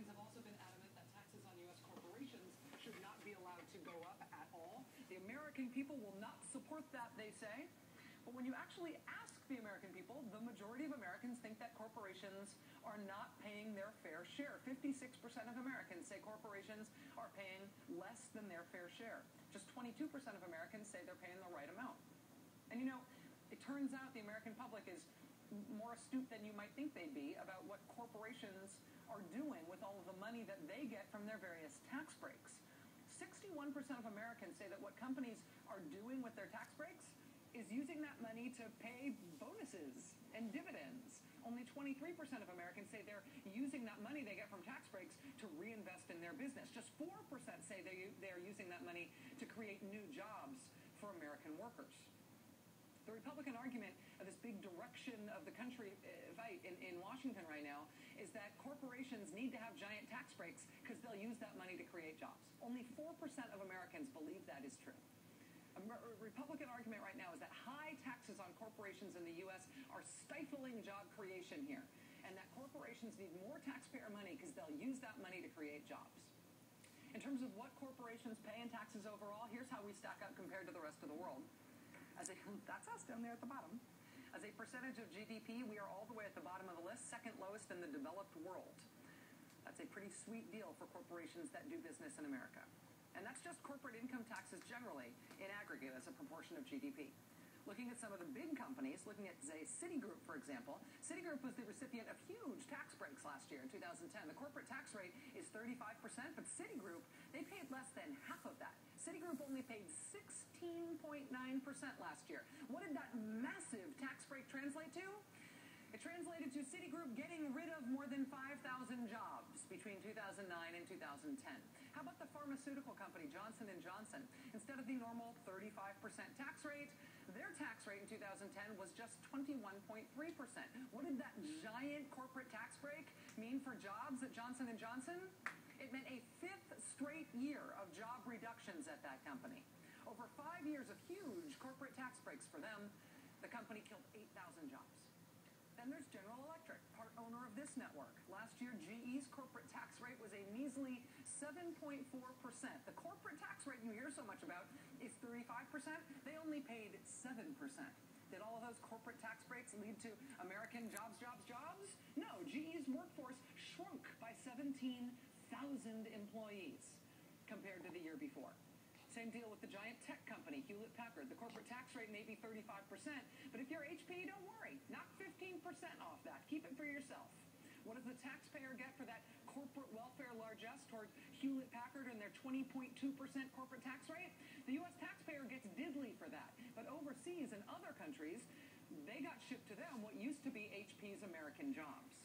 Republicans have also been adamant that taxes on U.S. corporations should not be allowed to go up at all. The American people will not support that, they say. But when you actually ask the American people, the majority of Americans think that corporations are not paying their fair share. 56% of Americans say corporations are paying less than their fair share. Just 22% of Americans say they're paying the right amount. And you know, it turns out the American public is more astute than you might think they'd be about what corporations are doing with all of the money that they get from their various tax breaks. 61% of Americans say that what companies are doing with their tax breaks is using that money to pay bonuses and dividends. Only 23% of Americans say they're using that money they get from tax breaks to reinvest in their business. Just 4% say they're using that money to create new jobs for American workers. The Republican argument of this big direction of the country fight in Washington right now is that corporations need to have giant tax breaks because they'll use that money to create jobs. Only 4% of Americans believe that is true. A Republican argument right now is that high taxes on corporations in the U.S. are stifling job creation here, and that corporations need more taxpayer money because they'll use that money to create jobs. In terms of what corporations pay in taxes overall, here's how we stack up compared to the rest of the world. That's us down there at the bottom. As a percentage of GDP, we are all the way at the bottom of the list, second lowest in the developed world. That's a pretty sweet deal for corporations that do business in America. And that's just corporate income taxes generally, in aggregate, as a proportion of GDP. Looking at some of the big companies, looking at, say, Citigroup, for example, Citigroup was the recipient of huge tax breaks last year in 2010. The corporate tax rate is 35%, but Citigroup, they paid less than half of that. Citigroup only paid 16.9% last year. What did that massive tax break translate to? It translated to Citigroup getting rid of more than 5,000 jobs between 2009 and 2010. How about the pharmaceutical company Johnson & Johnson? Instead of the normal 35% tax rate, their tax rate in 2010 was just 21.3%. What did that giant corporate tax break mean for jobs at Johnson & Johnson? It meant a 5th straight year of job reductions at that company. Over 5 years of huge corporate tax breaks for them, the company killed 8,000 jobs. Then there's General Electric, part owner of this network. Last year, GE's corporate tax rate was a measly 7.4%. The corporate tax rate you hear so much about is 35%. They only paid 7%. Did all of those corporate tax breaks lead to American jobs? No, GE's workforce shrunk by 17,000 employees compared to the year before. Same deal with the giant tech company, Hewlett-Packard. The corporate tax rate may be 35%, but if you're HP, don't worry. Knock 15% off that. Keep it for yourself. What does the taxpayer get for that corporate welfare largesse toward Hewlett-Packard and their 20.2% corporate tax rate? The U.S. taxpayer gets diddly for that. But overseas in other countries, they got shipped to them what used to be HP's American jobs.